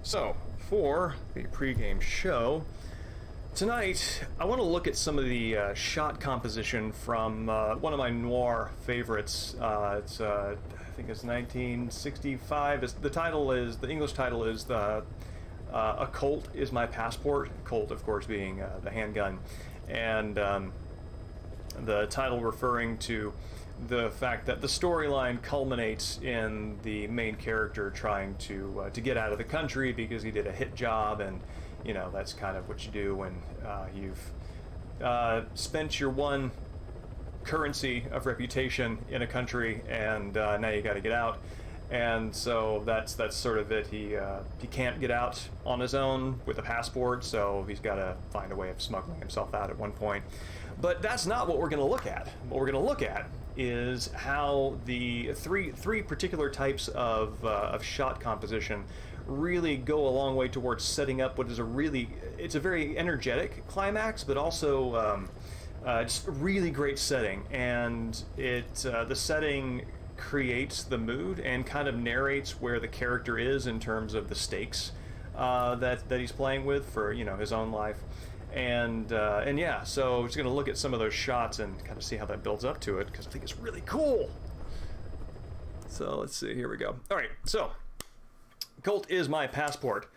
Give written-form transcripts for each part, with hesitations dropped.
So, for the pregame show, tonight I want to look at some of the shot composition from one of my noir favorites. I think it's 1965. The English title is A Colt Is My Passport. Colt, of course, being the handgun. And the title referring to the fact that the storyline culminates in the main character trying to get out of the country because he did a hit job, and that's kind of what you do when you've spent your one currency of reputation in a country, and now you got to get out. And so that's sort of it. He can't get out on his own with a passport, so he's got to find a way of smuggling himself out at one point. But that's not what we're going to look at. What we're going to look at is how the three particular types of shot composition really go a long way towards setting up what is it's a very energetic climax, but also just a really great setting. And the setting creates the mood and kind of narrates where the character is in terms of the stakes that he's playing with for his own life. And yeah, so we're just going to look at some of those shots and kind of see how that builds up to it, because I think it's really cool. So let's see, here we go. All right, so Colt Is My Passport.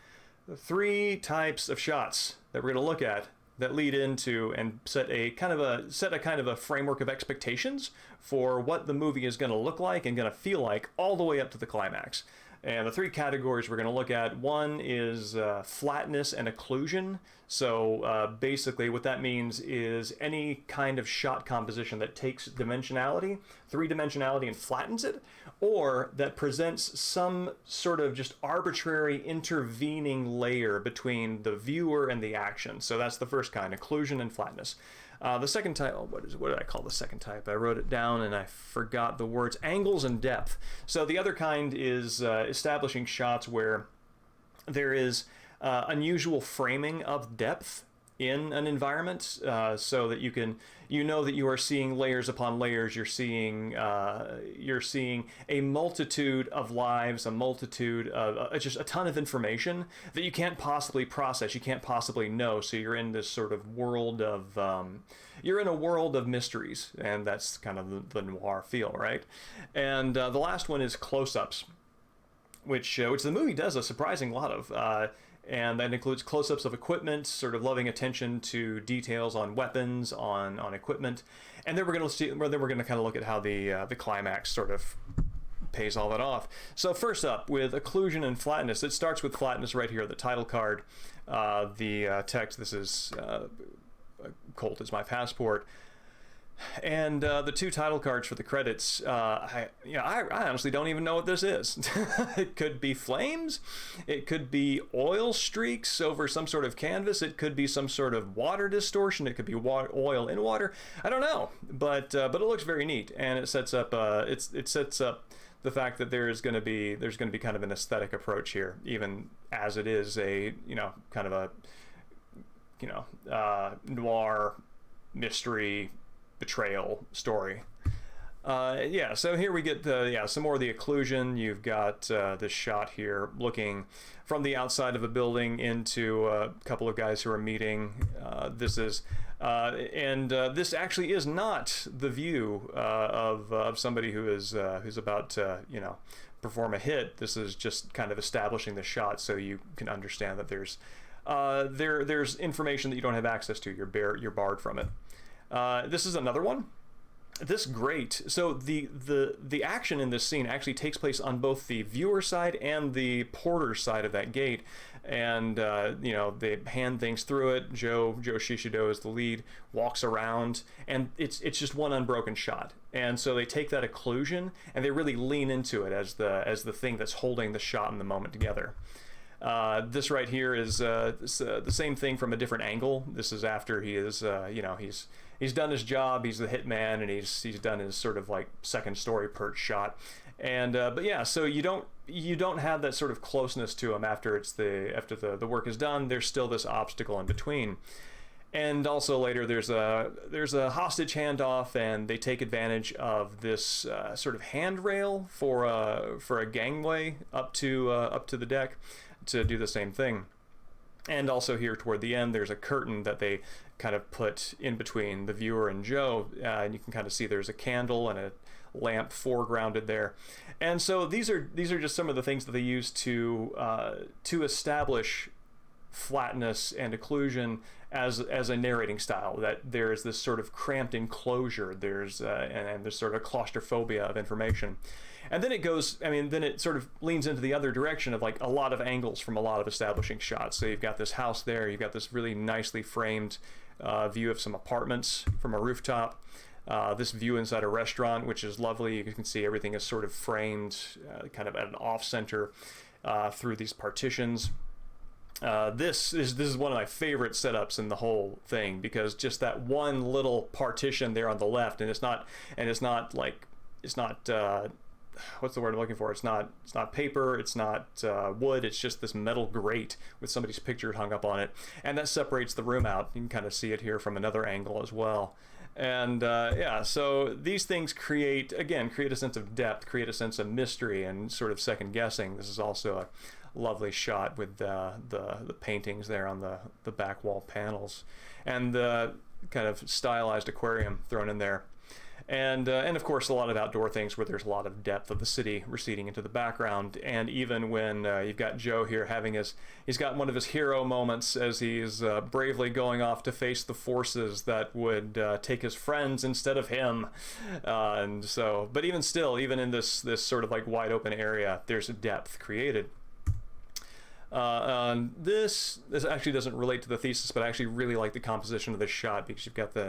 The three types of shots that we're going to look at that lead into and set a kind of a framework of expectations for what the movie is going to look like and going to feel like all the way up to the climax. And the three categories we're going to look at, one is flatness and occlusion. So basically what that means is any kind of shot composition that takes dimensionality, three-dimensionality, and flattens it, or that presents some sort of just arbitrary intervening layer between the viewer and the action. So that's the first kind, occlusion and flatness. The second type, what did I call the second type? I wrote it down and I forgot the words. Angles and depth. So the other kind is establishing shots where there is unusual framing of depth in an environment, so that that you are seeing layers upon layers. You're seeing a multitude of lives, a multitude of just a ton of information that you can't possibly process, you can't possibly know. So you're in this sort of world of you're in a world of mysteries, and that's kind of the noir feel, right? And the last one is close-ups, which the movie does a surprising lot of. And that includes close-ups of equipment, sort of loving attention to details on weapons, on equipment, and then we're going to kind of look at how the climax sort of pays all that off. So first up, with occlusion and flatness, it starts with flatness right here, the title card, the text. This is Colt Is My Passport. And the two title cards for the credits, I honestly don't even know what this is. It could be flames, it could be oil streaks over some sort of canvas, it could be some sort of water distortion, it could be oil in water. I don't know, but it looks very neat, and it sets up it sets up the fact that there's going to be kind of an aesthetic approach here, even as it is a kind of a noir mystery betrayal story. So here we get some more of the occlusion. You've got this shot here looking from the outside of a building into a couple of guys who are meeting. This actually is not the view of somebody who's about to perform a hit. This is just kind of establishing the shot so you can understand that there's information that you don't have access to. You're barred from it. This is another one. This great. So the action in this scene actually takes place on both the viewer side and the porter side of that gate, and they hand things through it. Joe Shishido is the lead, walks around, and it's just one unbroken shot. And so they take that occlusion and they really lean into it as the thing that's holding the shot and the moment together. This right here is the same thing from a different angle. This is after he is, he's done his job. He's the hitman, and he's done his sort of like second story perch shot. And so you don't have that sort of closeness to him after the work is done. There's still this obstacle in between. And also later there's a hostage handoff, and they take advantage of this sort of handrail for a gangway up to the deck. to do the same thing. And also here toward the end, there's a curtain that they kind of put in between the viewer and Joe, and you can kind of see there's a candle and a lamp foregrounded there. And so these are just some of the things that they use to establish flatness and occlusion as a narrating style, that there's this sort of cramped enclosure, there's and there's sort of claustrophobia of information. And then it goes, then it sort of leans into the other direction of like a lot of angles from a lot of establishing shots. So you've got this house there, you've got this really nicely framed view of some apartments from a rooftop, this view inside a restaurant, which is lovely. You can see everything is sort of framed kind of at an off-center through these partitions. This is one of my favorite setups in the whole thing, because just that one little partition there on the left, and it's not what's the word I'm looking for? It's not paper, it's not wood, it's just this metal grate with somebody's picture hung up on it, and that separates the room out. You can kind of see it here from another angle as well. And yeah, so these things create a sense of depth, create a sense of mystery and sort of second guessing. This is also a lovely shot with the paintings there on the back wall panels, and the kind of stylized aquarium thrown in there. And of course a lot of outdoor things where there's a lot of depth of the city receding into the background. And even when you've got Joe here he's got one of his hero moments as he's bravely going off to face the forces that would take his friends instead of him. And so, but even still, even in this sort of like wide open area, there's a depth created. This actually doesn't relate to the thesis, but I actually really like the composition of this shot, because you've got the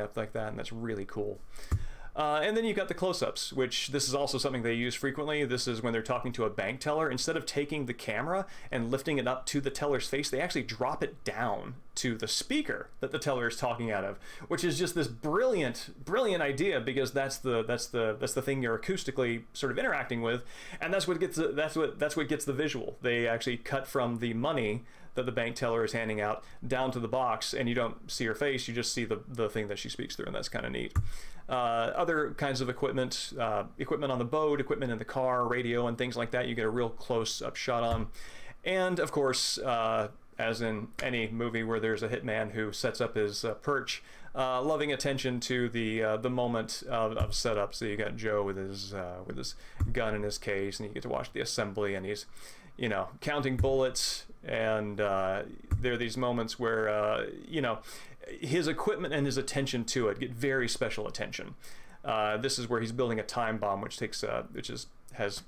up like that, and that's really cool. And then you've got the close-ups, which this is also something they use frequently. This is when they're talking to a bank teller. Instead of taking the camera and lifting it up to the teller's face, they actually drop it down to the speaker that the teller is talking out of, which is just this brilliant idea, because that's the thing you're acoustically sort of interacting with, and that's what gets the visual. They actually cut from the money that the bank teller is handing out down to the box, and you don't see her face, you just see the thing that she speaks through, and that's kind of neat. Other kinds of equipment on the boat, equipment in the car, radio and things like that, you get a real close-up shot on. And of course, as in any movie where there's a hitman who sets up his perch, loving attention to the moment of setup. So you got Joe with his gun in his case, and you get to watch the assembly, and he's counting bullets, and there are these moments where his equipment and his attention to it get very special attention. This is where he's building a time bomb, which has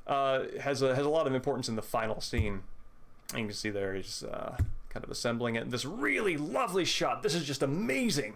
a lot of importance in the final scene. And you can see there he's kind of assembling it. This really lovely shot. This is just amazing.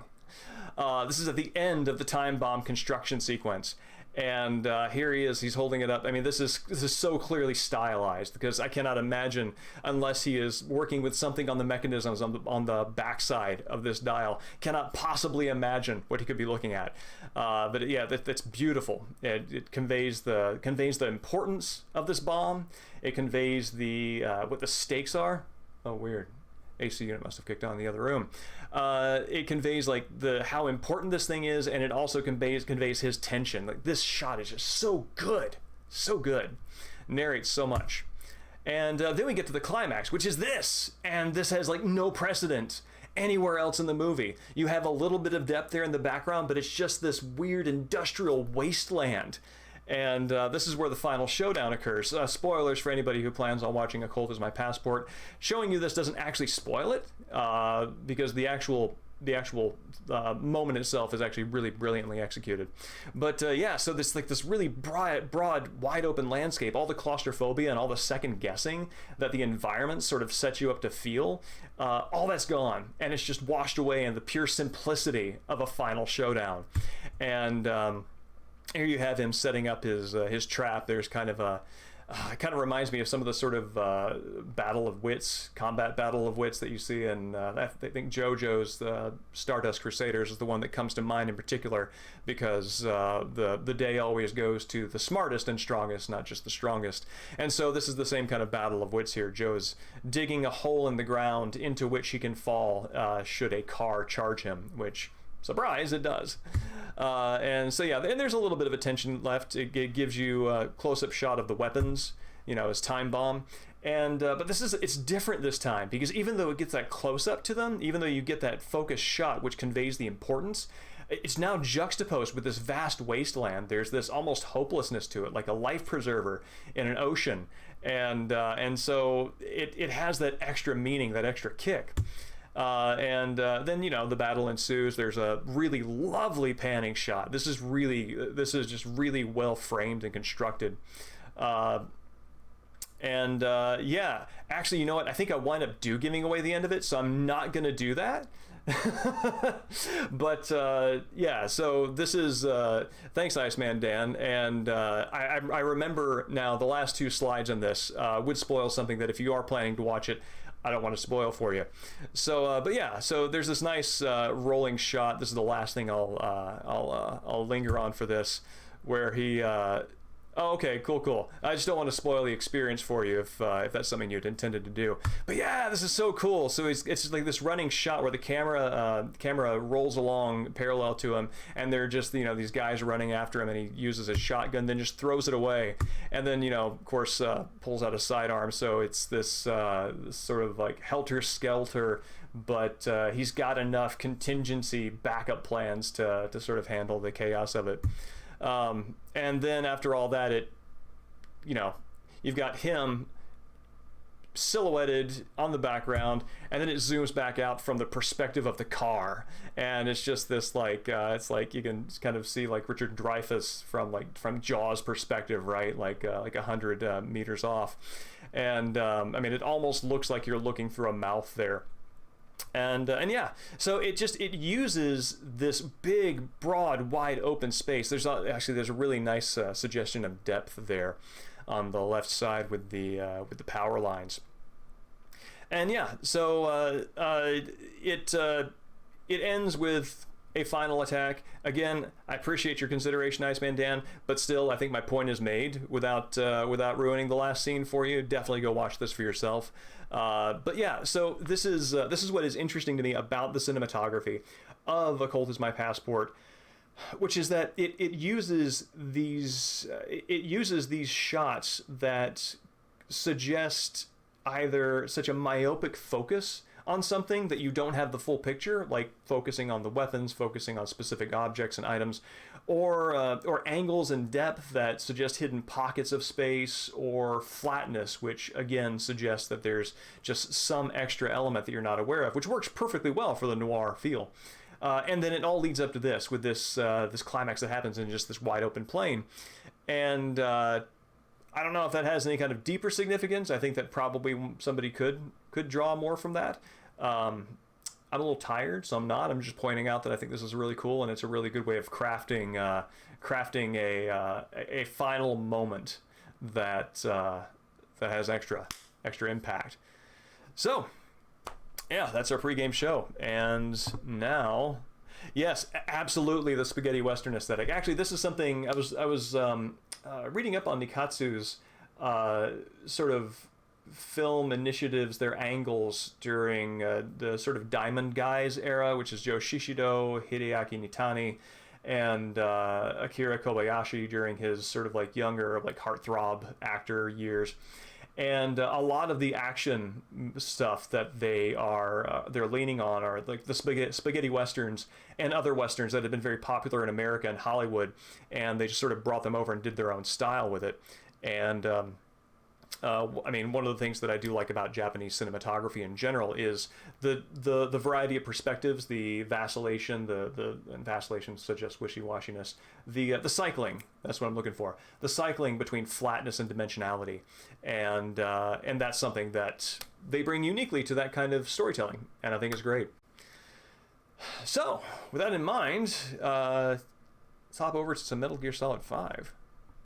This is at the end of the time bomb construction sequence. And here he is, he's holding it up. This is so clearly stylized, because I cannot imagine, unless he is working with something on the mechanisms on the backside of this dial, cannot possibly imagine what he could be looking at. But yeah, that's beautiful. It conveys the importance of this bomb. It conveys what the stakes are. Oh, weird. AC unit must have kicked on in the other room. It conveys like how important this thing is, and it also conveys his tension. Like, this shot is just so good, narrates so much. And then we get to the climax, which is this, and this has like no precedent anywhere else in the movie. You have a little bit of depth there in the background, but it's just this weird industrial wasteland. And this is where the final showdown occurs. Spoilers for anybody who plans on watching A Colt Is My Passport. Showing you this doesn't actually spoil it, because the actual moment itself is actually really brilliantly executed. But yeah, so this really broad, wide open landscape, all the claustrophobia and all the second guessing that the environment sort of sets you up to feel, all that's gone, and it's just washed away in the pure simplicity of a final showdown. And here you have him setting up his trap. There's kind of it kind of reminds me of some of the sort of combat battle of wits that you see in, I think JoJo's Stardust Crusaders is the one that comes to mind in particular, because the day always goes to the smartest and strongest, not just the strongest. And so this is the same kind of battle of wits here. Joe's digging a hole in the ground into which he can fall should a car charge him, which, surprise, it does. And so yeah, and there's a little bit of attention left. It gives you a close-up shot of the weapons his time bomb. And but it's different this time, because even though it gets that close up to them, even though you get that focus shot which conveys the importance, it's now juxtaposed with this vast wasteland. There's this almost hopelessness to it, like a life preserver in an ocean, and so it has that extra meaning, that extra kick. Then the battle ensues. There's a really lovely panning shot. This is just really well framed and constructed. Yeah, actually, you know what? I think I wind up giving away the end of it, so I'm not gonna do that. But yeah, so this is thanks, Iceman Dan, and I remember now the last two slides on this would spoil something that if you are planning to watch it, I don't want to spoil for you. So, but yeah, so there's this nice rolling shot. This is the last thing I'll linger on for this, where he. Oh, okay, cool. I just don't want to spoil the experience for you if that's something you'd intended to do. But yeah, this is so cool. So it's like this running shot where the camera rolls along parallel to him, and they're just these guys running after him, and he uses a shotgun, then just throws it away, and then of course pulls out a sidearm. So it's this sort of like helter skelter, but he's got enough contingency backup plans to sort of handle the chaos of it. And then after all that, you've got him silhouetted on the background, and then it zooms back out from the perspective of the car, and it's just this it's like you can kind of see like Richard Dreyfuss from Jaws perspective, right? Like 100 meters off, and I mean, it almost looks like you're looking through a mouth there. And yeah, so it uses this big, broad, wide open space. There's a really nice suggestion of depth there on the left side with the power lines. And yeah, so it ends with a final attack. Again, I appreciate your consideration, Iceman Dan, but still, I think my point is made without ruining the last scene for you. Definitely go watch this for yourself. But yeah, so this is what is interesting to me about the cinematography of A Colt Is My Passport, which is that it uses these shots that suggest either such a myopic focus on something that you don't have the full picture, like focusing on the weapons, focusing on specific objects and items, or angles and depth that suggest hidden pockets of space, or flatness, which again suggests that there's just some extra element that you're not aware of, which works perfectly well for the noir feel. And then it all leads up to this, with this climax that happens in just this wide open plain. And I don't know if that has any kind of deeper significance. I think that probably somebody could draw more from that. I'm a little tired, so I'm not. I'm just pointing out that I think this is really cool, and it's a really good way of crafting a final moment that has extra impact. So, yeah, that's our pregame show, and now, yes, absolutely, the spaghetti western aesthetic. Actually, this is something I was reading up on Nikatsu's sort of film initiatives, their angles during the sort of Diamond Guys era, which is Joe Shishido, Hideaki Nitani, and Akira Kobayashi during his sort of like younger, like heartthrob actor years. And a lot of the action stuff that they're leaning on are like the spaghetti westerns and other westerns that have been very popular in America and Hollywood, and they just sort of brought them over and did their own style with it. And I mean, one of the things that I do like about Japanese cinematography in general is the variety of perspectives, the vacillation, and vacillation suggests wishy-washiness, the cycling. That's what I'm looking for. The cycling between flatness and dimensionality, and that's something that they bring uniquely to that kind of storytelling, and I think is great. So, with that in mind, let's hop over to some Metal Gear Solid 5.